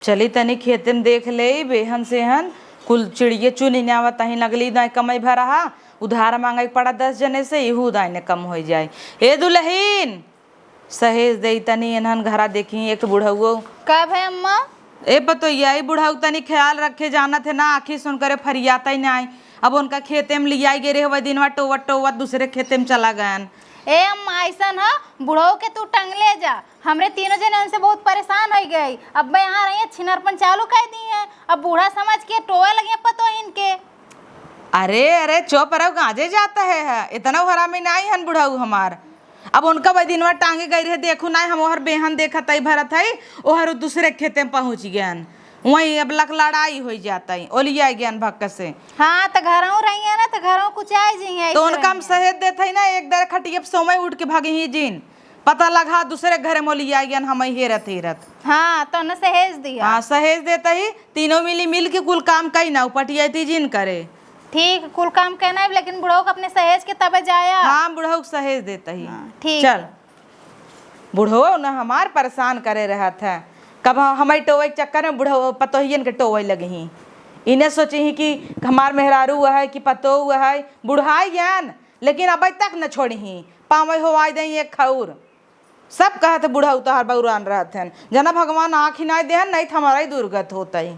चली तनी खेते में देख ले बेहन से हन कुल चिड़िए चुनी ने आवत तही लगली दाई कमाई भरा उधार मांगे पड़ा 10 जने से इहू दाई ने कम हो जाए। ए दुल्हीन सहेज दे तनी एनहन घरा देखी एक बुढ़ऊ का भाई अम्मा ए पतो यही बुढ़ऊ तनी ख्याल रखे जाना थे ना आखी सुन करे फरियाता ही नहीं। अब उनका खेते में लिया गे रे हुआ दिनवा टोवत टोवत दूसरे खेते में चला गयन। ए अम्मा ऐसा ना बुढ़ऊ के तू टंग ले जा। हमरे तीनों जने उनसे बहुत परेशान हो गई। अब मैं यहाँ रही छिनरपन चालू कर दी है। अब बूढ़ा समझ के टोए लगे पतो इनके। अरे अरे चुप रहो गाजे जाता है इतना हरामी नहीं हन बुढ़ऊ हमार। अब उनका वही दिनवा टांगे गई रहे देखू ना हम ओहर बेहन देखा तई भरत है ओहर दूसरे खेते में पहुँच गयन वही अब लक लड़ाई हो जाता है ओलिया ज्ञान भक्क से। हाँ तो घरों रही है ना तो घरों कुछ आ जाइए तो उनका हम सहेज देते है ना एक दर खटिए सोमय उठ के भागे ही जिन पता लगा दूसरे घर में लिया ज्ञान हम हेरत। हाँ तो न सहेज दिया। हाँ सहेज देता ही तीनों मिल के कुल काम कही ना पटिया जिन करे। ठीक कुल काम कहना है लेकिन बुढ़ऊ को अपने सहेज के तबे जाया। हाँ बुढ़ऊ सहेज देता ही। ठीक चल बुढ़ऊ न हमार परेशान करे रहा था कब हमारे टोवे के चक्कर में बुढ़ऊ पतोहियन के टोवे लगे ही इन्हें सोचे ही कि हमार मेहरारू हुआ है कि पतो हुआ है बुढ़ाई ज्ञान लेकिन अब तक न छोड़ी ही पावे हो आई दई एक खौर सब कहते बुढ़ऊ तो हर बउरान रहते जना भगवान आँख ही नहीं देहन नहीं तो हमारा ही दुर्गत होता ही।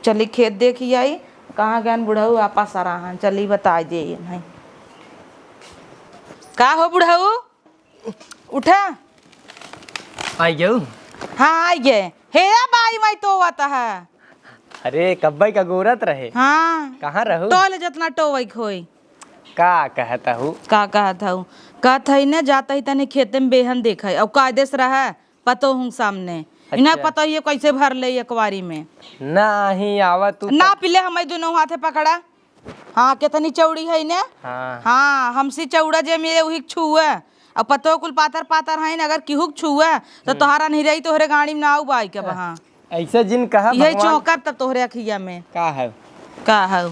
चली खेत देखी आई कहाँ गन बुढ़ऊ आपा सराहन चली बता दे नहीं का हो बुढ़ऊ उठा आई जाऊ। हाँ आइए हेरा बाई मैं तो आता है। अरे कब्बई का गोरत रहे। हाँ कहाँ रहू टोल जितना टोवई खोई का कहता हूँ का कहता हूँ कहता ही ना जाता ही तने खेते में बेहन देखा है अब कायदे से रहा पतो हूँ सामने इन्हें पता ही कैसे भर ले अकवारी में नहीं आवा तू ना पिले हमें दोनों हाथे पकड़ा। हाँ कितनी चौड़ी है ने। हाँ हाँ हमसे चौड़ा जे मेरे वही छुआ अब पतो कुल पातर पातर है ना अगर किहुक छुआ तो तोहरा नहीं रही तोहरे गाड़ी में ना आऊ बाई के वहाँ ऐसे जिन कहा यही चौका तब तोहरे अखिया में का है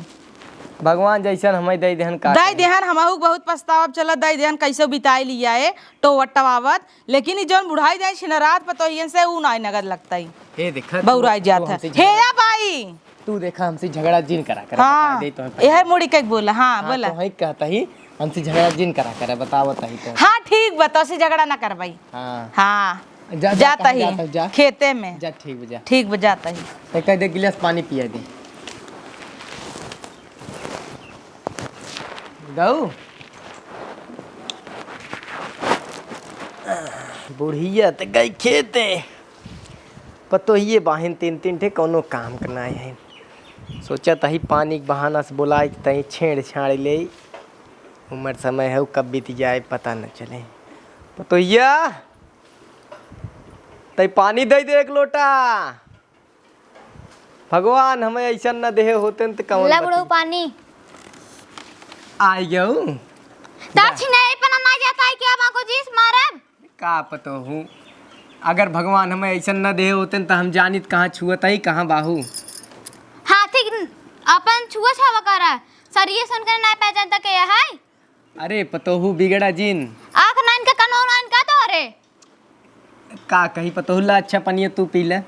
भगवान जैसन हमें दे देहन का दाई देहन हमहू बहुत पछतावा चल दाई देहन कैसे बिताई लिया है टोवट टवावत लेकिन ई जौन बुढ़ाई जाए छिनरात पतोहियन से ऊ नाई नगद लगता ही हे देखा बउराई जात है हेया बाई तू देखा हमसे झगड़ा जिन करा कर हाँ यह मुड़ी कह बोला। हाँ बोला तो कहता ही हमसे झगड़ा जिन करा कर बताओ तही तो। हाँ ठीक बता से झगड़ा ना कर भाई। हाँ हाँ जाता ही खेते में जा ठीक बजा ठीक बजाता ही कह दे गिलास पानी पिया दे गऊ बुढ़िया तो गई खेते पतो ही बाहन तीन ठे कोनो काम करना है सोचा तही पानी के बहाना से बोला तही छेड़ छाड़ ले उम्र समय है कब बीत जाए पता न चले पतोहिया तई पानी दे दे एक लोटा भगवान हमें ऐसा न देहे होते तो कौन पानी आई जाऊ नहीं पना ना जाता है क्या मां को जीस मारब का पतो हूँ अगर भगवान हमें ऐसा न देहे होते तो हम जानित कहाँ छुअत ही कहाँ बाहू। हाँ ठीक अपन छुआ छावा करा सरिये सुनकर ना पहचानता के है। अरे पतोहू बिगड़ा जिन आँख नाइन का कनो नाइन का तो अरे का कही पतोहुला अच्छा पनिया तू पी ले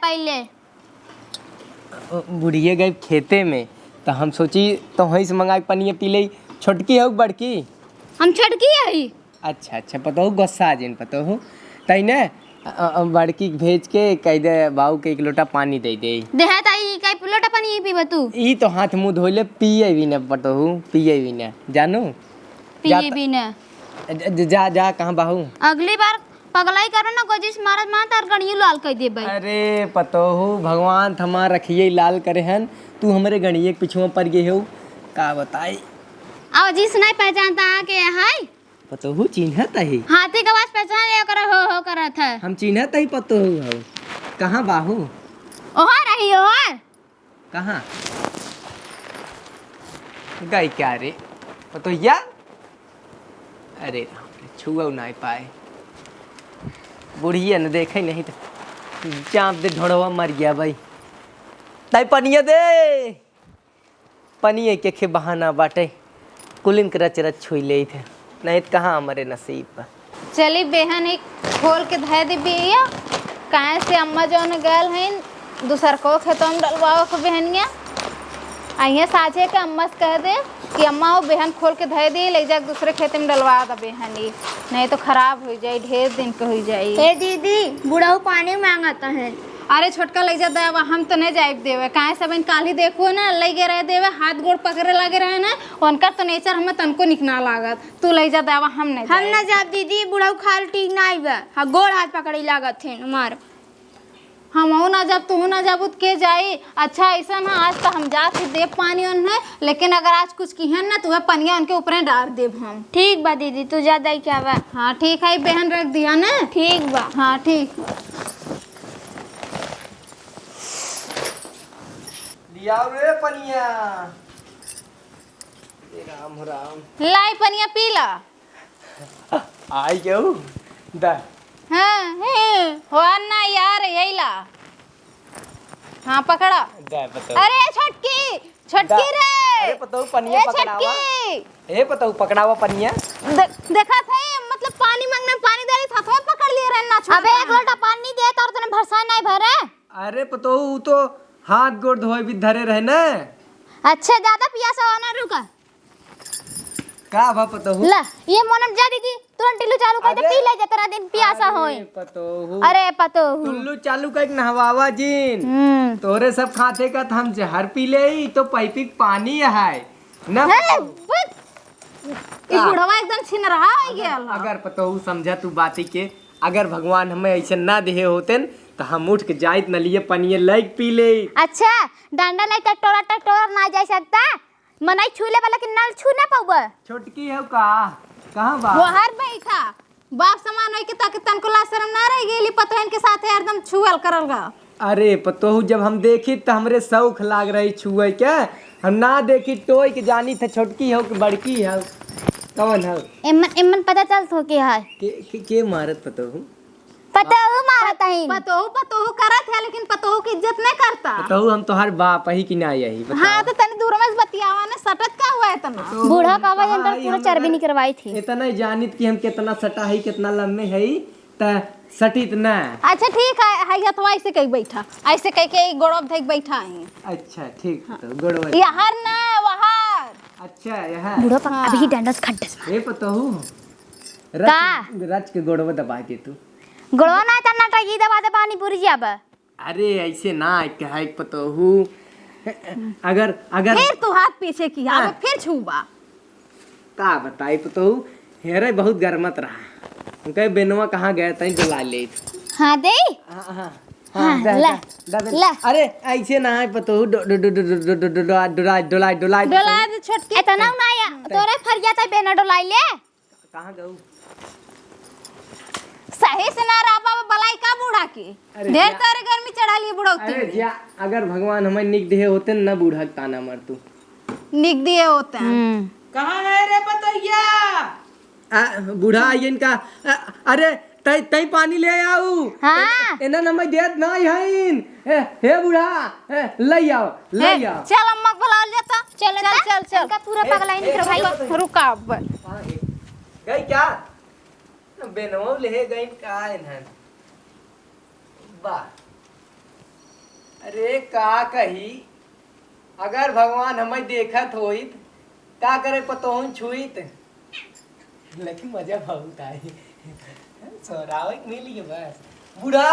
पहले बुढ़िए गए खेते में तो हम सोची तो वहीं से मंगा के पनिया पी ले छोटकी हो बड़की हम छोटकी है। अच्छा पतोहू गुस्सा जिन पतोहू तई ने बड़की भेज के कह दे बाऊ के एक लोटा पानी दे दे ताई कई लोटा पानी पीबे तू ई तो हाथ मुंह धोले पिए भी न पतोहू पिए भी न जानू पिए भी न जा जा कहाँ बाहू अगली बार पगलाई करो ना कोजिस मारत मां तार गणियो लाल कह दे भाई। अरे पतोहू भगवान थमा रखिए लाल करे हन तू हमरे गणिये के पिछुआ पर गए हो का बताई अब जिस नहीं पहचानता के है पतोहू चिन्हत ही हाथी का आवाज पहचान लिया कर हो करत है हम चिन्हत ही पतोहू हो कहाँ बाहू ओहा रही ओहा कहाँ गई क्या रे पतोहिया अरे राम रे छुआ नहीं पाए बुढ़िया न देखे नहीं तो चाँप दे ढोड़वा मर गया भाई ताई पनिया दे पनिया के खे बहाना बाटे कुलिन के रच रच छुई ले थे नहीं तो कहाँ हमारे नसीब पर चली बेहन एक खोल के धै दे बिया काहे से अम्मा जौन गल हैं दूसर को खेतों में डलवाओ को बहनिया आइए साझे के अम्मा से कह दे कि अम्मा वो बेहन खोल के धय दे ले जा दूसरे खेत में डलवा दे बेहनी, नहीं तो खराब हो जाए, ढेर दिन के हो जाए। ए दीदी बुढ़ऊ पानी मांगता है। अरे छोटका ले जा देवा, हम तो नहीं जाए देवे काहे सब इन काली देखो ना ले गे रहे देवे हाथ गोड़ पकड़े लगे रहे ना, उनका तो नेचर हमें तनको निकना लागत। तू ले जा देवा, हम नहीं हम ना जाब दीदी, बुढ़ऊ खाल ठीक ना आइबा, हाँ गोड़ हाथ पकड़ी लागत है हमार। हम ना जब तू ना जब के जाई। अच्छा ऐसा ना आज तो हम जा के देव पानी उन्हें, लेकिन अगर आज कुछ की है ना तो वह पनिया उनके ऊपर डाल देव हम। ठीक बा दीदी, तू जा दई क्या बा? हाँ ठीक है बहन, रख दिया ना। ठीक बा। हाँ ठीक। लिया रे पनिया। राम राम। लाई पनिया पी ला। आई क्यों दा? हाँ हो ना यार यही ला। हाँ पकड़ा। दा बताओ। अरे छटकी छटकी रे। अरे पताऊ पनिया पकड़ावा। ए पताऊ पकड़ावा पनिया। देखा था मतलब पानी मांगने पानी दे रही था तो पकड़ लिए रहे ना। अबे एक लोटा पानी दे तो तूने भरसा नहीं भरे। अरे पताऊ तो हाथ गोड़ धोए भी धरे रहे ना। अच्छा ज्यादा पियासा होना रुका। का भा पताऊ? ला ये मोनम जा दीदी, तुरंत टिल्लू चालू कर दे, पी ले जा तेरा दिन पियासा होई। पताऊ अरे पतो टुल्लू चालू कर नहवावा जीन। तोरे सब खाते का हम जहर पी ले तो पाइपिक पानी है ना। ये बुढ़वा एकदम छिन रहा है ये। अगर पताऊ समझा तू बाती के, अगर भगवान हमें ऐसे ना दे होते तो हम उठ के जाइत न लिए पनिए लाइक पी ले। अच्छा डंडा नहीं टटोरा ना जा सकता, मनाई छूले वाला के नल छू ना पाऊबा। छोटकी है का कहां बा? वो हर बैठा बाप समान होई के ताकि तनको ला शर्म ना रह गेली पतोहन के साथ एकदम छुअल करलगा। अरे पतोहू जब हम देखी तो हमरे शौक लाग रही छुए के, हम ना देखी टोई के जानी था छोटकी हो कि बड़की है कौन है। एमन पता चल तो के है के मारत पतोहू? पतोहू मारता है। पतोहू करत है लेकिन पतोहू की इज्जत नहीं करता। पतोहू हम तो हर बाप ही की ना यही बताओ। हाँ तो तनी दूर में बतियावा ने सटत का हुआ है तना। बूढ़ा का आवाज अंदर पूरा चर्बी नहीं करवाई थी। इतना ही जानित कि हम कितना सटा है कितना लम्बे है त सटित ना। अच्छा ठीक है हाय तो ऐसे कहीं बैठा, ऐसे कह के गोड़ब धक बैठा है। अच्छा ठीक तो गोड़वा यार ना वहां। अच्छा यहाँ बूढ़ा पक्का अभी डंडस खड्डस ए पतोहू का? रच के गोड़वा दबा के तू गड़वा ना तना टगी दबा दे पानी पूरी जाब। अरे ऐसे ना कहे पतोहू। अगर अगर फिर तू हाथ पीछे किया अब फिर छूबा। का बताई पतोहू हेरे बहुत गरमत रहा। कहे बेनवा कहाँ गए तई डुला ले। हां दे हाँ हाँ, ला, ला। अरे ऐसे ना है पतोहू डुला डोला दे छोटकी। इतना ना आया तोरे फरिया त बेना डोलाई ले। कहाँ गऊ? सही से ना रहा बाबा बलाई का बूढ़ा के ढेर तारे गर्मी चढ़ा लिए बुढ़ौती। अरे जा अगर भगवान हमें निक दे होते ना बूढ़ा ताना मर तू निक दिए होते हैं। कहाँ है रे पतोहिया? बूढ़ा आयन का अरे तई तई पानी ले आऊ। हाँ। एना नमय देत ना हईन। हे बूढ़ा ले आओ ले आओ। चल अम्मा को बुला लेता। चल चल चल चल का पूरा पगला नहीं कर भाई। रुका अब गई क्या? बेनवा ले गई का इन्हन वाह। अरे का कही अगर भगवान हमें देखत होइत का करे पतोहन छुईत, लेकिन मजा बहुत आई। सोरावे मिल गए बस। बूढ़ा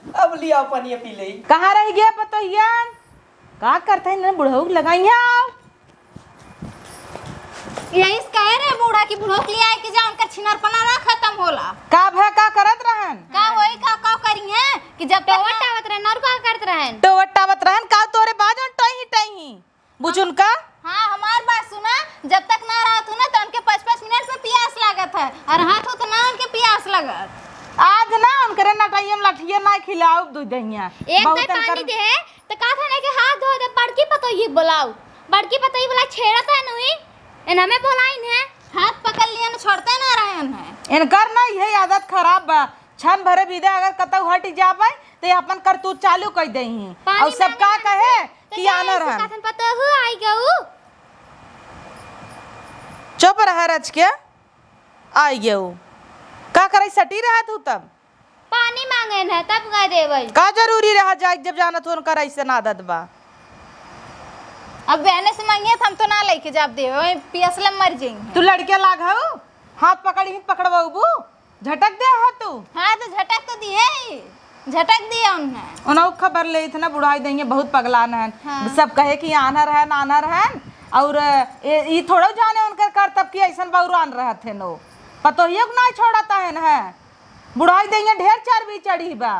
अब लिया पानी पी ले। कहाँ रह गया पतोहिया? का करता है ना बुढ़ऊ लगाई आओ। यही कह रहे बूढ़ा की बुढ़ो के लिए आए कि जा उनका छिनरपना ना खत्म होला। का भय का करत रहन? का होई का करी है कि जब तक टोवटावत रहे नर का करत रहे टोवटावत रहन का तोरे बाजन टही बुझुन का। हाँ हमार बात सुना, जब तक ना रहा तू ना तो उनके 5-5 मिनट में प्यास लागत है और हाथ हो तो ना उनके प्यास लगत। आज ना उनकरे नटाइम लठिया ना खिलाओ दूध दहिया एक तो पानी दे तो का था ना के हाथ धो दे। बड़की पतोही बुलाओ, बड़की पतोही बुला छेड़ता है नुई एना में बोलाइन है। हाथ पकड़ लिया ना छोड़ते ना रहे हैं। इनकर ना यही आदत खराब बा। छन भरे विदे अगर कतौ हट जाबे तो अपन करतूत चालू कर देही और सब का कहे कि आना रहन। काथन पतोहू आई गऊ। चुप रह रच के आई गऊ का करे सटी रहा तू तब। पानी मांगे न तब कह देबै। का जरूरी रहा जाए जब जाना तो उनकर ऐसे ना आदत बा। अब बहने से मांगिए हम तो ना लेके जाब दे पियसले मर जाएंगे। तू लड़के लाग हो हाथ पकड़ी पकड़बू झटक दे हो तू। हाँ तो झटक तो दिए, झटक दिया उन्हें। उन्हें खबर ले इतना बुढ़ाई देंगे बहुत पगलान है। हाँ। सब कहे कि आनर है नानर है और ये थोड़ा जाने उनकर कर तब की ऐसा बहुरान रहा थे नो पतो ही ना छोड़ता है ना बुढ़ाई देंगे ढेर चर्बी चढ़ी बा।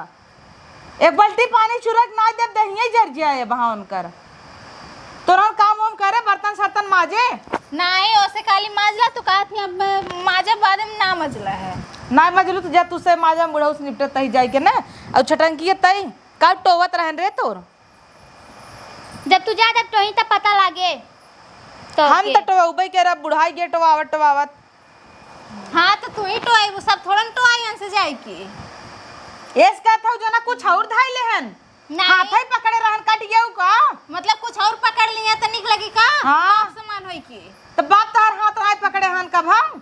एक बाल्टी पानी चुरक ना दे दहिए जर जाए वहाँ उनकर तुरंत काम वाम करे बर्तन सर्तन माजे नहीं ओसे खाली माजला तो कहा थी अब माजा बाद में ना मजला है ना मजलू तो जा तुसे माजा बुढ़ऊ से निपटे तही जाए के ना और छटंकी तई का टोवत रहन रे तोर। जब तू जा जब तोही तब पता लागे तो हम तो टोवबे के रब बुढ़ाई गे टोवावत टोवावत। हाँ तो तू ही तो आई वो सब थोड़ा तो आई हमसे जाए की एस का था जो ना कुछ और धाई लेहन नहीं। हाथ ही पकड़े रहन कट गया का मतलब कुछ और पकड़ लिया तो निक लगी का हाँ। सामान होई की तो बाप तार हाथ राय पकड़े हन कब हम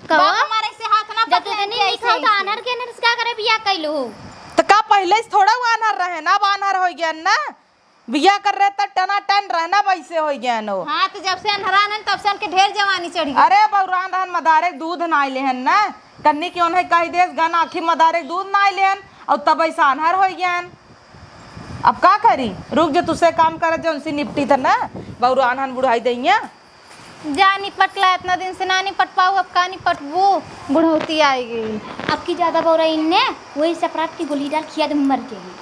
कहो बाप हमारे से हाथ ना जब तू तनी नहीं खाओ तो अनहर के नर्स का करे बिया कैलू। तो का पहले से थोड़ा आनहर रहे ना अब आनहर हो गया ना बिया कर रहे तो टना टन रहना वैसे हो गया नो। हाँ तो जब से अनहरान है तब से उनके ढेर जवानी चढ़ी गई। अरे बहुरान रहन मदारे दूध ना लेहन ना कन्नी की उन्हें कही देस गन आखी मदारे दूध ना लेहन और तब ऐसा आनहर हो गया। अब का करी रुक जो तुसे काम करे जो उनसे निपटी था ना बहुरान हन बुढ़ाई दइया जा निपटला इतना दिन से ना निपट पाऊ अब का निपटबू बुढ़ौती आएगी। अब की ज्यादा बोरा इनने वही सपराट की गोली डाल खिया दे मर जाएगी।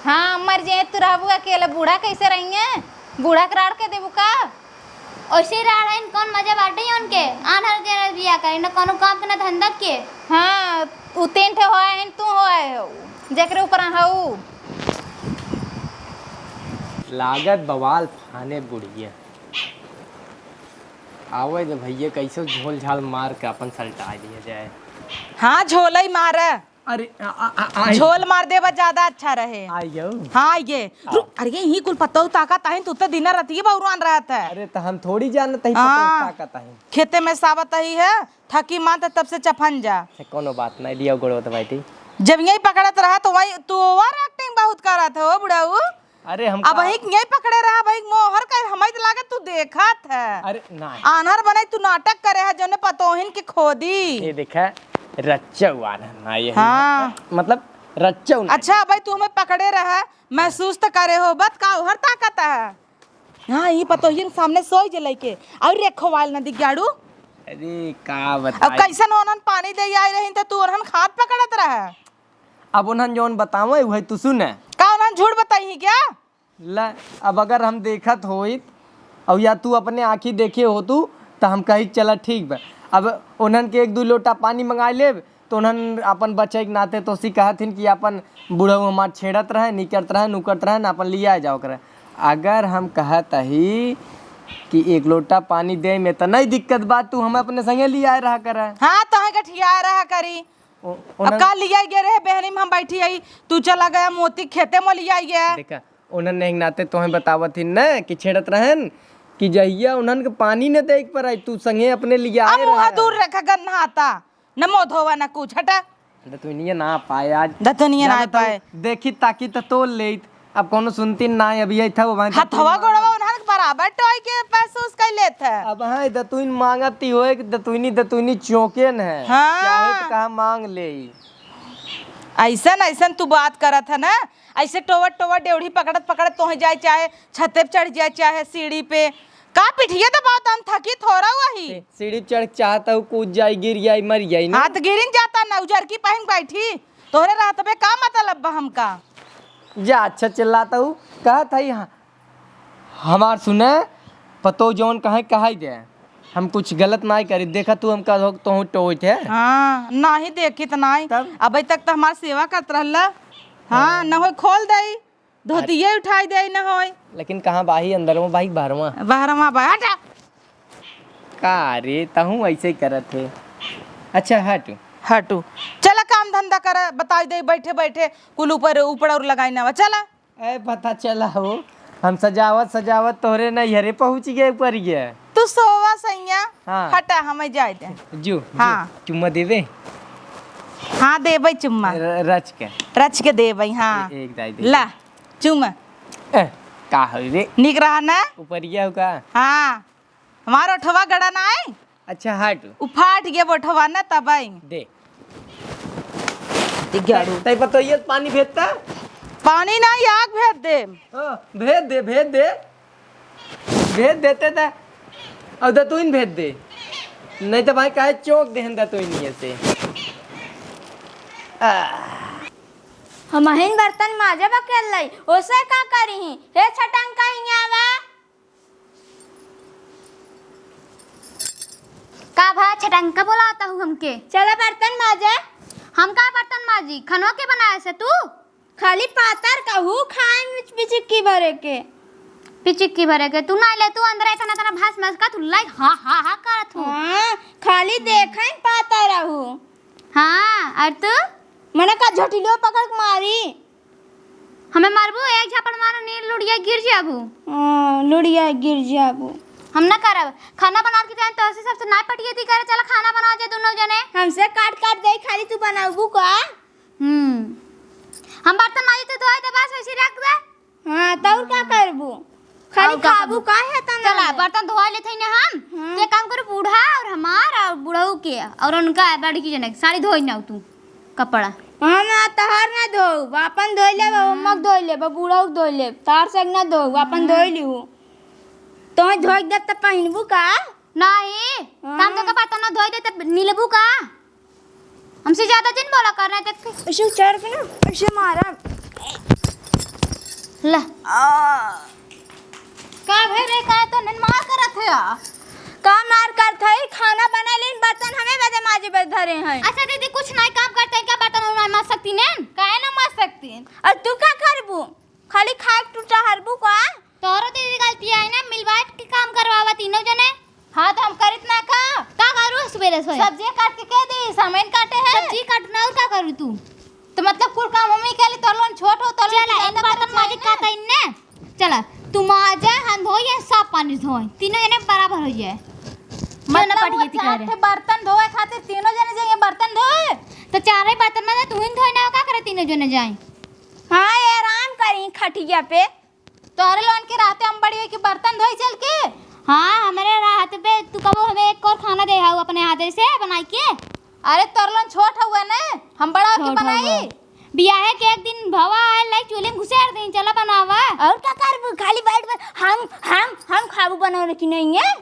हाँ मर जाए तू रहबू अकेले बूढ़ा कैसे रहेंगे बूढ़ा करार के देबू का ऐसे रहा इन कौन मजा बाटे हैं उनके आनहर के नर्स बिया करे न कोनो काम के न धंधा के। हाँ उ तीन ठे होए हैं तू होए हो जकरे ऊपर हऊ लागत बवाल फाने बुढ़िया आवे तो भैया कैसे झोल झाल मार के अपन सलटा दिया जाए। हाँ झोल ही मार अरे झोल मार देवा ज्यादा अच्छा रहे। आइयो हाँ ये अरे यही कुल पता ताकत है तू तो दिन रात बहुरान रहा था। अरे तो हम थोड़ी जानते ही हाँ। ताकत है खेते में सावत ही है थकी मां तो तब से चफन जा कोनो बात नहीं लिया गोड़ो तो भाई जब यही पकड़त रहा तो वही तू ओवर एक्टिंग बहुत कर रहा था बुढ़ाऊ। अरे हम अब वही यही पकड़े रहा भाई मोहर कर हमें तो लागत तू देखा था अरे नहीं आनहर बने तू नाटक करे है जोने पतोहिन की खोदी ये देखा रच्चा हुआ ना ये हाँ मतलब रच्चा अच्छा भाई तू हमें पकड़े रहा महसूस तो करे हो बत का हर ताकत है। हाँ ये पतोहिन सामने सोई जलाई के और रेखो वाल ना दिगाड़ू अरे का अब बता कैसन ओनन पानी दे आई रही तो तू ओनन खाद पकड़त रहा अब उन्हन जौन बतावे वही तू सुन का ओनन झूठ बताई क्या ला अब अगर हम देखत होई और या तू अपने आँखी देखे हो तू तो हम कही चला ठीक बा। अब उन्हन के एक दो लोटा पानी मंगा लेब तो उन्हन अपन बच्चे के नाते तो सी कहथिन कि अपन बूढ़ा हमार छेड़त रहे निकट रहे नुकट रहे ना अपन लिया जाओ करे। अगर हम कहत ही कि एक लोटा पानी दे में तो नहीं दिक्कत बात तू हम अपने संगे लिया रहा कर हाँ तो गठिया रहा करी अब का लिया गए रहे बहनी में हम बैठी आई तू चला गया मोती खेते में लिया गया देखा उन्हन एक नाते तो हम बतावत ही न कि छेड़त रहन कि जहिया उन्हन के पानी न देख पर आई तू संगे अपने लिए अब आए मुँह दूर रखा कर नहाता न मोह धोवा न कुछ हटा तू नहीं ना पाए आज दतनिया ना पाए देखी ताकि तो तोल ले अब कोनो सुनती ना अभी आई था वो वहाँ हथवा गोड़वा उन्हन के बराबर टोय के पैसे उसका लेत है। अब हाँ दतुइन मांगती हो कि दतुइनी चौकेन है हाँ। चाहे तो कहा मांग ले ऐसन ऐसन तू बात करत है ना ऐसे टोवर टोवर डेवढ़ी पकड़त पकड़त तो जाए चाहे छते पे चढ़ जाए चाहे सीढ़ी पे का पिठिया तो बहुत हम थकी थोड़ा वही सीढ़ी चढ़ चाहता हूँ कूद जाई गिर जाई मर जाई ना हाथ गिरिन जाता ना उजर की पहन बैठी तोहरे रात में का मतलब बा हमका जा अच्छा चिल्लाता हूँ कहा था यहाँ हमार सुने पतो जौन कहे कहा दे हम कुछ गलत ना करी देखा तू हम कहो तो टोट है हाँ ना ही देखी तो नहीं तब? अभी तक तो हमार सेवा करत रहला हाँ न हो खोल दई धोतिये उठाई दई न होय लेकिन कहाँ बाही अंदर में बाही बाहरवा बाहरवा बैठा का रे तहूँ ऐसे ही करत थे अच्छा हट हटू चला काम धंधा कर बताई दे बैठे बैठे कुल ऊपर ऊपर और लगाई ना चला ए पता चला हो हम सजावत सजावत तोहरे नैहरे पहुँच गए ऊपर गया तू सोवा सैया हाँ। हटा हमें जाए दे जू हाँ। चुम्मा दे दे हाँ देबै चुम्मा, रच के रच के देबै। हाँ एक दाई दे ला चुम्मा, का हो रे निक रहा ना। ऊपरिया का। हाँ हमारा ओठवा गड़ा ना है, अच्छा हट उफाट गया ओठवा ना तब दे गाड़ू तई पतो ये पानी भेजता पानी ना आग भेज दे। भेज दे भेज दे भेज देते ता अब तो तू इन भेज दे, नहीं तो भाई काहे चौक देहन दा तू नहीं से। हम हिन बर्तन माजे बकेल लाई ओसे का करी हे छटंग का हियावा का भा छटंका बोलाता हूँ हमके। चला बर्तन माजे। हम का बर्तन माजी खनवा के बनाए से तू खाली पातर कहू खाए मिच पिचकी भरे के पिचिक्की भरे के तू ना ले तू अंदर इतना तना भास मस का तू लाइक हा करत हूँ। हाँ खाली देखे पातर रहू। हाँ और तू मने का झटिलो पकड़ के मारी। हमें मारबू एक झापड़ मारो नील लुड़िया गिर जाबू। लुड़िया गिर जाबू। हम ना करब खाना बना के जान तो ऐसे सबसे ना पटिए थी करे चला खाना बनाओ जे दोनों जने। हमसे काट काट दे खाली तू बनाबू का। हम बर्तन माजी तो धोए दे बस वैसे रख दे। हाँ तब का करबू खाली खाबू का है तना। चला बर्तन धोआ लेते हैं हम। तो एक काम करो बूढ़ा और हमार और बूढ़ऊ के और उनका बड़ी की जने साड़ी धोई ना तू कपड़ा। हाँ ना तहार ना धो अपन धोई ले मग धोई ले बूढ़ा धोई ले तार से ना धो अपन धोई लिहू तो धोई दे त पहिनबू का। नहीं काम तो का बर्तन ना धोई दे त नीलबू का। हमसे ज्यादा जिन बोला कर रहे थे ऐसे चढ़ के ना ऐसे मारा ला का भे रे का तो नन मार करत है। का मार कर थई खाना बना लेन बर्तन हमें बदे माजे बद धरे हैं। अच्छा दीदी कुछ नहीं काम करते क्या बर्तन ना मार सकती ने काहे ना मार सकती। और तू का करबू खाली खाए टूटा हरबू का। तोरो दीदी गलती है ना मिलवाट के काम करवावा तीनों जने। हाँ तो हम करित ना का करू सवेरे से सब्जी काट के कह दी सामान काटे है सब्जी काटना और का करू तू तो मतलब कुल काम मम्मी के लिए तोर लोन छोट हो तो चला इन बर्तन माजी खाता इनने। चला तू माजा हम धोए सब पानी धोए तीनों जने बराबर हो जाए। मतलब पटिए थी करे बर्तन धोए खातिर तीनों जने जाएंगे बर्तन धोए तो चारे बर्तन में तू ही धोए ना का करे तीनों जने जाए। हाँ आराम करी खटिया पे तोहरे लोन के राते हम बड़ी हुई कि बर्तन धोई चल के। हाँ हमारे हाथ पे तू कबो हमें एक और खाना दे हाउ अपने हाथ से बनाई के। अरे तोर लोन छोट हुआ ना हम बड़ा होके बनाई। बियाह के एक दिन भवा आए लाइक चूल्हे में घुसेड़ दें चला बनावा। और का करबू खाली बैठ हम खाबू बनाने की नहीं है।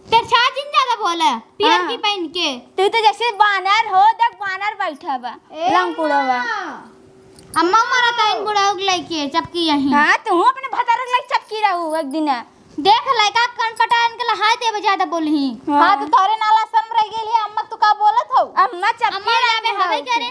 तेरे छाछ जिन ज्यादा बोला पियर की पहन के तू तो जैसे बानर हो देख बानर बैठा बा लंकुड़वा। अम्मा मारा था इन बुढ़ाऊ के लेके चपकी यहीं। हाँ तू अपने भतार लाइक चपकी रहू एक दिन देख लड़का कन पटान के हाथ दे ज्यादा बोलही। हाँ तो तोरे नाला सम रह गेली अम्मा तू का बोलत हो। अम्मा चपकी अम्मा लावे हवे करे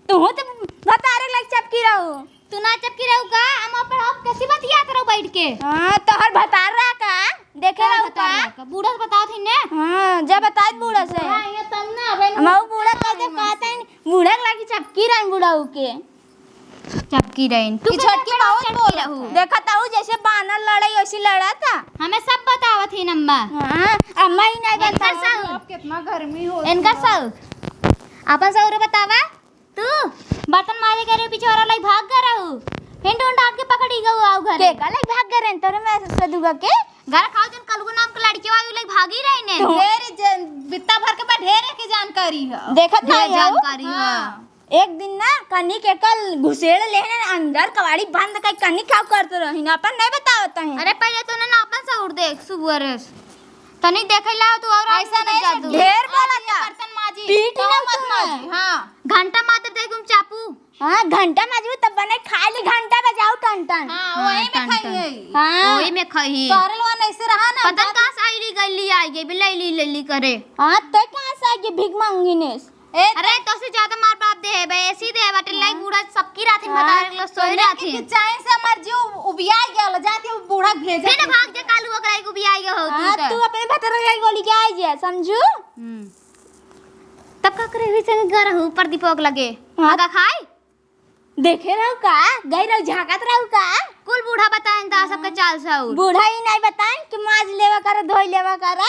तू तो भतार लाइक चपकी रहू। तू ना चपकी रहू का अम्मा पर आप कैसी बतियात रहो बैठ के। हाँ तोहर भतार रहा का देखे रहू का बूढ़ा से बताओ थी ने। हाँ जब बता बूढ़ा से ये तब ना अबे हम बूढ़ा कहते कहते हैं बूढ़ा लागी चपकी रहन बूढ़ाऊ के चपकी रहीन तू छोटकी बहुत बोल रहू। देखा ताऊ जैसे बानर लड़ाई वैसी लड़ा था। हमें सब बतावत ही नम्बा। हाँ अम्मा ही नहीं इनका बता। सब कितना गर्मी हो इनका सब अपन सौरे बतावा तू बर्तन मारे करे पीछे वाला लाई भाग कर रहू हिंड उंड आके पकड़ी गऊ आउ घर के का लाइक भाग गए तोरे मैं सदुगा के घर खाओ जन कलगु नाम के लड़की वाली लाई भागी रही ने। ढेर बित्ता भर के ढेर की जानकारी है। देखा था ढेर जानकारी है। एक दिन ना कन्नी के कल घुसेड़ लेने अंदर कवाड़ी बंद कर कन्नी क्या करते रही ना अपन नहीं बतावता है। अरे पहले तो ना अपन सौर देख सुबह तनी देखैला तू और ऐसा नहीं ढेर बोला था बर्तन माजी पीट तो ना मत तू। माजी। हाँ घंटा मात्र देखूं चापू। हाँ घंटा मजबूत तब बने खाली घंटा बजाओ टन टन। हाँ वही में खाइए। हाँ ओही में खही तोरे लोन ऐसे रहा ना पता कहां से आईली गली आई गई बिलैली लली करे। हाँ तो कहाँ से आगे भीख मांगी ने अरे तो से ज्यादा मार बाप दे है बे ऐसी दे बटे लाई बूढ़ा सबकी रात में बता रहे लो सोई रात कि है चाय से हमार जीव उबिया गेल जाती बूढ़ा भेजे बिना भाग जे कालू ओकरा को भी आई हो हाँ तू तू अपने भतर लाइक गोली के आई जे समझू। तब का करे संग घर हो ऊपर दीपक लगे हाँ। आगा खाई देखे रहू का गई रहू झाकत रहू का कुल बूढ़ा बताएं ता सबके चाल साउर बूढ़ा ही नहीं बताएं कि माज लेवा कर धोई लेवा कर।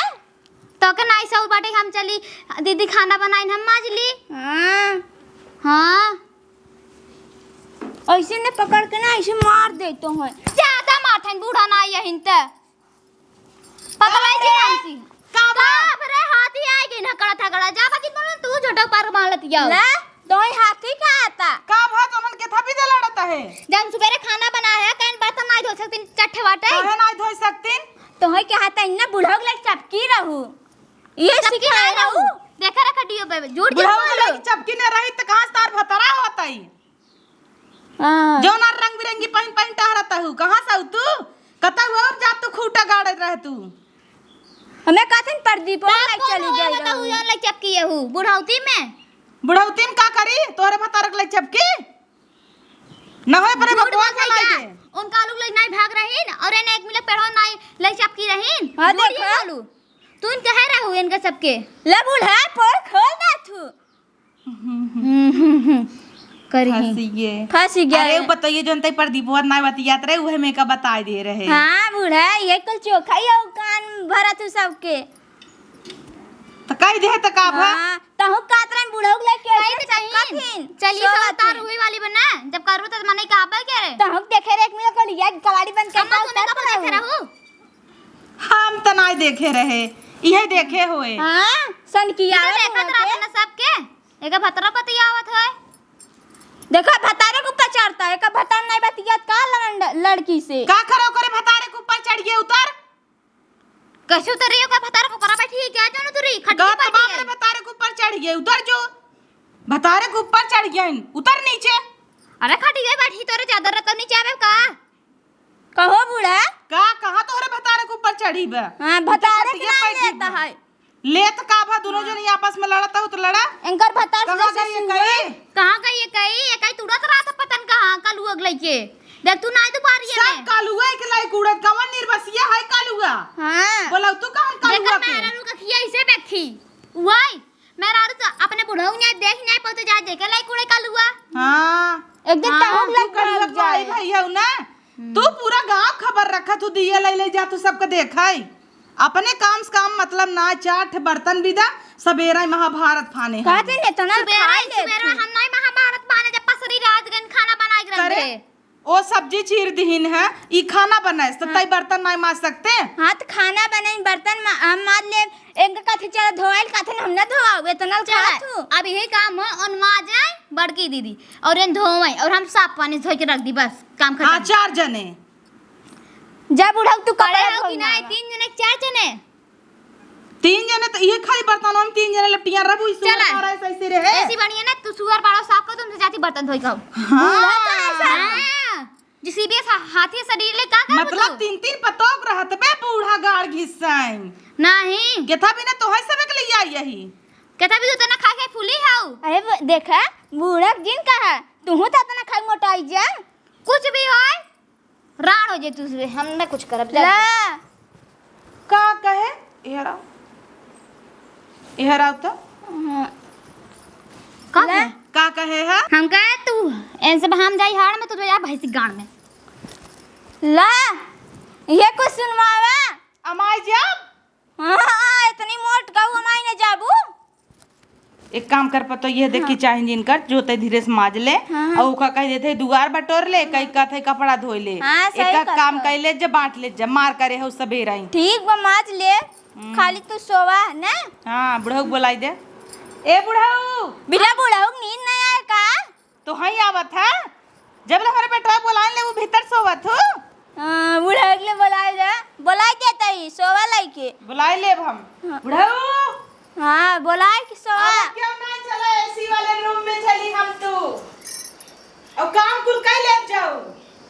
तो के नाई साउर बाटे हम चली दीदी खाना बनाइन हम माजली। हाँ हाँ ऐसे ने पकड़ के ना ऐसे मार देतो है। ज्यादा माथन बूढ़ा ना यहिं त पकड़ाई छी नांसी का रे हाथी आई गई ना कड़ा थगड़ा जा बाकी बोल तू झटक पार मारत या ले तोय हाथी का आता का भात उनन के थपी दे लड़ता है। जब सुबेरे खाना बना है कहीं बर्तन नहीं धो सकती चट्ठे बाटे काहे ना धोई सकतीन। तोय के हाथ इन्ना बुढ़ऊ लग चपकी रहू ये सिखाए रहू। देखा रखा डियो पे झूठ झूठ बुढ़ऊ बोलो लगी चपकी ने रही त कहां तार भतरा होतई। हां जो ना रंग बिरंगी पहन पहन टहरता हूं कहां से तू कता हुआ जा तू खूटा गाड़त रह तू। हमें काथन प्रदीप लग चली गई बताऊ जौन लग चपकी है बुढ़ौती में बुढ़ौतीन का करी तोरे भतारक ले चपकी न होए परे बकवास बनाई दे। उनका लोग ले नहीं भाग रहीन और एने एक मिले पेड़ो नहीं ले चपकी रहीन। हां बुढ़िया देखा कालू तू इन कहे रहू इनका सबके ले बुढ़ा पर खोल ना तू करी फंसी गया अरे बताइए जोन तई प्रदीपवा नहीं बतियात रहे उहे में का बता दे रहे। हां बुढ़ा ये कुल चोखा यो कान भरा तू सबके त कह दे त का भा हां तहु कातरन बुढ़ऊ लग के सही तो चाहिए चलिए सब तार हुई वाली बना जब करू तो मने का बा के रे तहु देखे रे एक मिनट को लिया कवाड़ी बंद कर अम्मा तूने कब देखे रहू हम त नहीं देखे रहे इहे देखे होए। हां सन किया देखत रहत ना सबके एका भतरा पतियावत है देखो भतारे को ऊपर चढ़ता है का भतार नहीं बतियात का लड़की से का करो करे भतारे के ऊपर चढ़ गए उतर कछु तो रियो का भतारा को करा बैठी है क्या जानो तू री खट्टी का बैठी बाप रे है भतारे के ऊपर चढ़ गए उतर जो भतारे के ऊपर चढ़ गए उतर नीचे। अरे खट्टी गई बैठी तोरे चादर तो नीचे आवे का कहो बूढ़ा का कहां तोहरे भतारे के ऊपर चढ़ी बे। हां भतारे के खटिया नाम बैठी लेता बा। है लेत का भा दोनों जन आपस में लड़ता हो तो लड़ा इनकर भतार कहां से गई कहीं कहां का ये कई तुरंत रात पतन कहां कलू अगले के देख तू नहीं तो पारी है सब कालुआ के लायक उड़त कवन निर्बसिया है कालुआ। हां बोला तू कहां देख कालुआ मैं के रानू का खिया इसे बैठी वही मैं रानू तो अपने बुढ़ऊ ने देख नहीं पतो जा देखे लाई कुड़े कलुआ हां एक दिन तहु तू लग कालुआ पड़ भाई जाए भाई है ना तू पूरा गांव खबर रखा तू दिए ले जा तू सबके देखाई अपने काम से काम मतलब ना चाट बर्तन विदा सवेरा महाभारत फाने हैं। कहते ने तो ना सुबेरा हम नहीं महाभारत पाने जब पसरी रात गन खाना बनाई रख करे दे ओ सब्जी चीर दीन है ई खाना बनाए तो तई बर्तन नहीं माज सकते। हाथ खाना बनाई बर्तन हम मार ले एक कथे चला धोइल कथे हम ना धोआवे इतना खातू अब यही काम हो उनमा जाए बड़की दीदी और इन धोवे और हम साफ पानी से धो के रख दी बस काम हां खत्म। 4 जने जा बुढ़ऊ तू करे कपड़ा हो कि नहीं 3 जने 4 जने 3 जने तो ये खाली बर्तन में 3 जने लपटियां रबू इस चला। मारा ऐसे रहे ऐसी बढ़िया ना तू सुअर बाड़ो साफ कर तुमसे जाती बर्तन धोई खाओ हां जिसी भी हाथी शरीर ले का कर मतलब 3 पतोक रहत बे बूढ़ा गाड़ घिसाई नहीं केथा बिना तो है सबे के लिए आई यही कहता भी तो ना खा के फूली हाउ अरे देखा बूढ़ा जिन कहा तू तो तना खाई मोटाई जा कुछ भी होय राण हो जे तू से हम ना कुछ करब जा ला का कहे इहरा तो का कहे है हम कहे तू ऐन से हम जाई हाड़ में तू तो जा भैंसी गाड़ में ला ये कुछ सुनवावा अमाई जब हां इतनी मोट कहू हमाई ने जाबू एक काम कर पतो ये देखी चाहे जिन कर जो ते धीरे से माज ले और ओका कह देथे दुआर बटोर ले कई कथे कपड़ा धोई ले हाँ, सही एक कहत काम हो। कर ले जब बांट ले जब मार करे हो सबेरा ही। ठीक बा माज ले खाली तू सोवा ना हां बुढ़ऊ बुलाई दे ए बुढ़ऊ बिना बुढ़ऊ नींद नहीं आए का तो हई आवत है जब ले हमारे बेटा बुलाए ले वो भीतर सोवत हो बुढ़ऊ के बुलाई देता ही सोवा लाइके बुलाई ले हम बुढ़ऊ हां बुलाई के सोवा अब क्यों ना चलो एसी वाले रूम में चली हम तो अब काम कुल कई ले जाओ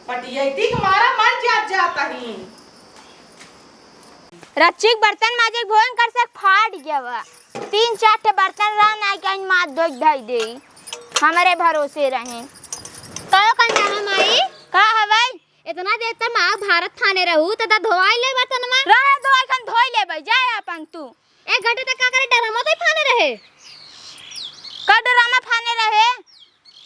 पटियती हमारा मन जाता ही रचिक बर्तन माजे भोजन कर से फाट गया बा 3-4 ठे बर्तन रह ना कहीं मात दो ढाई दे हमारे भरोसे रहे कयो कन जाना माई का हवाई इतना देर तक मां भारत थाने रहू त धोवाई ले बर्तन में रहे दो अखन धोई ले भाई जाए अपन तू 1 घंटे तक का करे डरमा तो फाने रहे का डरामा फाने रहे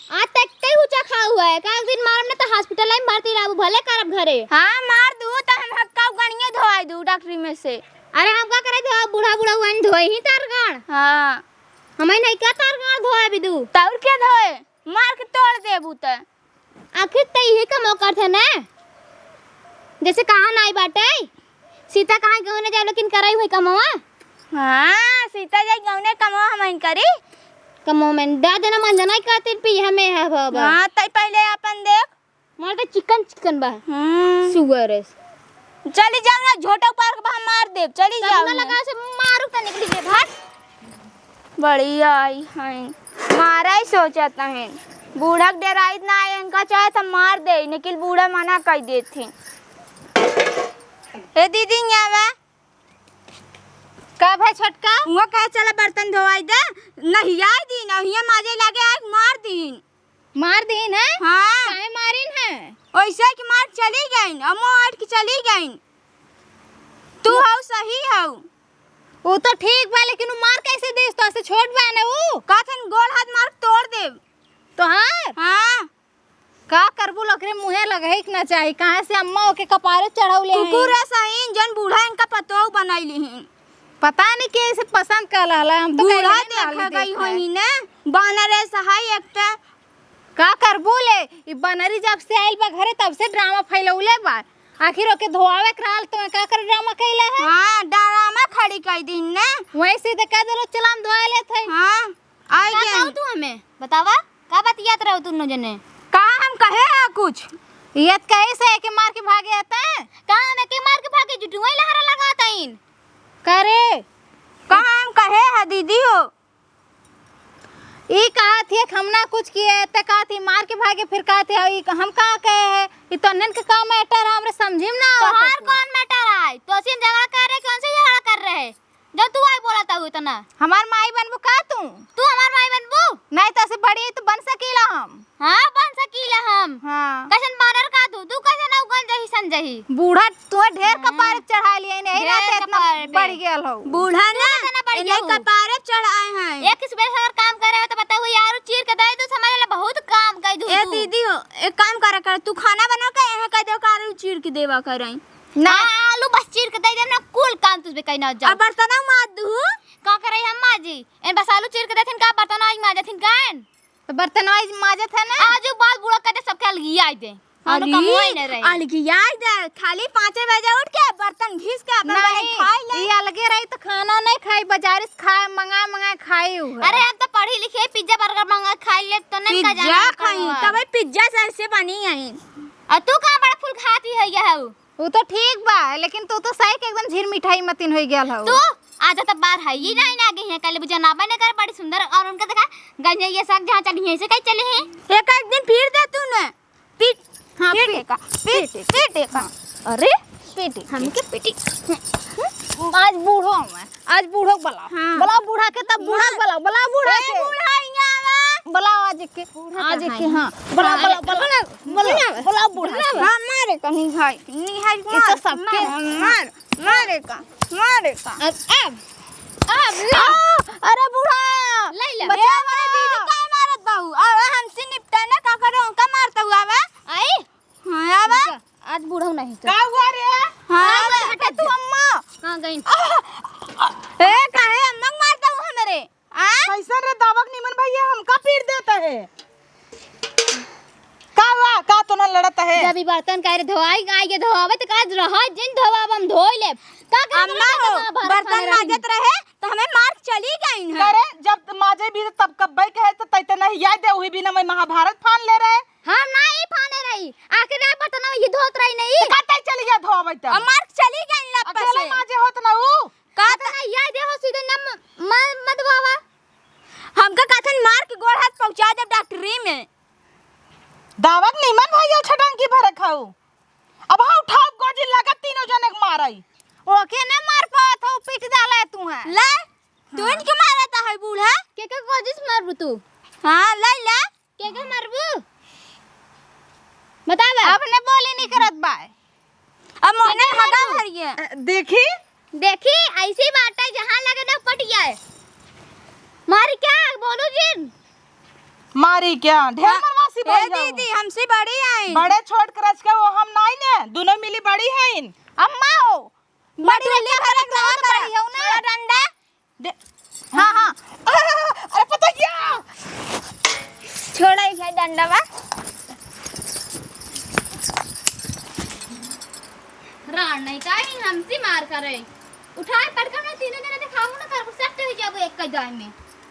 आज तक कई ऊंचा खा हुआ है का दिन मारम ने तो हॉस्पिटल में भर्ती रहू भले करब घरे हां मार दू त हम हक्का गणिए धोई दू डॉक्टरी में से अरे हम का करे धो बूढ़ा बूढ़ा हुआ धोई ही तार गण हां हमें नहीं क्या तार गाड़ धोया बिदू तौर के धोए मार के तोड़ देबू त आखिर त यही का मौका थे ना जैसे कहा नहीं बाटे सीता कहाँ गहू ने जाओ लेकिन कराई हुई कमवा हां सीता जाई गौने कमो हम करी कमो में दे देना मन जना कहते पी हमें है बाबा हां तई पहले अपन देख मार तो चिकन चिकन बा सुअर है चली जाओ ना झोटा पार के हम मार देब चली जाओ ना लगा से मारू त निकली जे भाग बढ़िया आई हैं मारा ही सोचता है बूढ़ा के डराई ना आए इनका चाहे तो मार दे लेकिन बूढ़ा मना कर देते ए दीदी आवा का भाई छोटका वो कहे चला बर्तन धोवाई दे नहीं आई दी नहीं माजे लगे आग मार दी मार दीन है हाँ काहे मारिन है वैसे कि मार चली गई अम्मो आठ की चली गई तू हो सही हो वो तो ठीक बा लेकिन वो मार कैसे देस तो ऐसे छोट बा ना वो कहथन गोल हाथ मार तोड़ दे तो हां हाँ का करबू लकरे मुहे लगई ना चाहिए कहां से अम्मा के कपारे चढ़ाउले हैं कुकुर सही जन बूढ़ा इनका पतो बनैली हैं पता नहीं कैसे पसंद कर लाला हम तो बूढ़ा कहीं देख गई होई ने बानर सहाय एकटा का करबू ले ई बनरी जब से आइल बा घरे तब से ड्रामा फैलौले बा आखिर ओके धोआवे कराल तो का कर ड्रामा कैले है हां डरामा खड़ी कर दिन ने वैसे तो कह देलो चलाम धोआ ले थे हां आई का गए कहू तू हमें बतावा का बात याद रहो तुम जने का हम कहे है कुछ ये कैसे है कि मार के भागे आता है कहां में के मार के भागे जुटुई लहरा लगाता इन करे का हम कहे है दीदी हो ई कहा थी हम ना कुछ किए त कहा थी मार के भागे फिर कहा थी ई हम कहा कहे है ई तो नन के काम मैटर हमरे समझिम ना तोहार कौन मैटर है तो सिम झगड़ा कर रहे कौन से झगड़ा कर रहे जब तू आई बोला था इतना हमार माई बनबू का तू हमार भाई बनबू नहीं तो से बड़ी तो बन सकीला हम हां बन सकीला हम हां कैसन बानर का तू कैसन उगन जही संजही बूढ़ा तू ढेर कपार चढ़ा लिए नहीं ढेर रात इतना कपार पे। बढ़ गेल हो बूढ़ा ना कितना बढ़ इन्हें गया कपारे चढ़ाए हैं एक इस बेर अगर काम कर रहे हो तो बताओ यार चीर के दे दो समझ ले बहुत काम कर दू ए दीदी हो एक काम कर तू खाना बना के यहाँ कह दो कार चीर के देवा करई ना आलू बस चीर के दे दे ना कुल काम तुझ पे कहीं ना जा अब बर्तन मार दू का करे हम माजी इन बस आलू चीर के देथिन का बर्तन आज माजथिन कान तो बर्तन वाइज माजत है ना आज बाल बुढ़ा कटे सब के अलगी आई दे हम कमोई नहीं रहे अलगी याद दे खाली 5 बजे उठ के बर्तन घिस के अपन बने खाई ले ये अलगे रही तो खाना नहीं खाई बाजार से खाए मंगा खाई हूँ अरे हम तो पढ़ी लिखे पिज्जा बर्गर मंगा खाई ले तो नहीं का पिज्जा खाई तब पिज्जा से बनी आई और तू कहां बड़ा फूल खाती है ये है वो तो ठीक बा लेकिन तू तो सही के एकदम झीर मिठाई मतीन हो गेल हो तू आज तो बार है ये नहीं ना गई है कल बुझा ना बने कर बड़ी सुंदर और उनका देखा गंजे ये साग जहां चली है से कहीं चले हैं एक दिन फिर दे तूने पीट हाँ पीटे का पीटे का अरे पेटी हमके पिटी आज बूढ़ो में आज बूढ़ो बला हाँ। बला बूढ़ा के तब बूढ़ा बला बला बूढ़ा ए के बूढ़ा यहाँ बला आज के हाँ बला बला बला बला बला बूढ़ा के हां मारे का नहीं खाई नहीं खाई ये तो सबके मार मारे का अब अरे बूढ़ा ले ले बच्चा हमारे दीदी का मारत बाहू और हमसे निपटा ना का करो का मारता हुआ बा आई हां आवा आज बूढ़ा नहीं का हुआ रे हां हटे तू अम्मा कहां गई ए काहे अम्मा मारता हूं हमरे आ कैसे रे दावक निमन भैया हमका पीट देता है का हुआ का तो ना लड़ता है जब बर्तन करे धोआई आए धोआवे तो काज रहा जिन धोआब हम धोई ले का अम्मा हो बर्तन माजत रहे तो हमें मार चली गई है करे जब माजे भी तब कब्बे कहे तो तैते नहीं याद दे हुई भी ना मैं महाभारत फान ले रहे हम नहीं फाने रही आखिर ना बर्तन ये धोत रही नहीं कते चली जा धोबै तब और मार चली गई लप अकेले से माजे होत ना ऊ का तो ना याद हो सीधे न मत बाबा हमका कथन मार के गोड़ हाथ पहुंचा दे डॉक्टरी में दावक निमन भैया छटंकी भरे खाऊ अब हां उठाओ गोजी लगा तीनों जने के मारई ओके ना मार पात हो पीट डाला तू है ले तू इनके मारता है बूढ़ा के कोजिस मारबू तू हां ले ले के मारबू बतावे अपने बोली नहीं करत बा अब मोहने भगा भरिए देखी देखी ऐसी बात है जहां लगे ना पट जाए मारी क्या बोलू जिन मारी क्या ढेर मनवासी ए भाई दीदी हमसे बड़ी आई बड़े छोट करच के वो हम नहीं ने दोनों मिली बड़ी है इन अम्मा हो बड़ी ले घर रहा कर रही हो ना डंडा दे- हां हां पतोहिया छोड़ा है डंडा बा रान नहीं काई हमसे मार करे उठाए पटका ना तीनों जने दिखाओ ना कर सकते हो जब एक का जाए में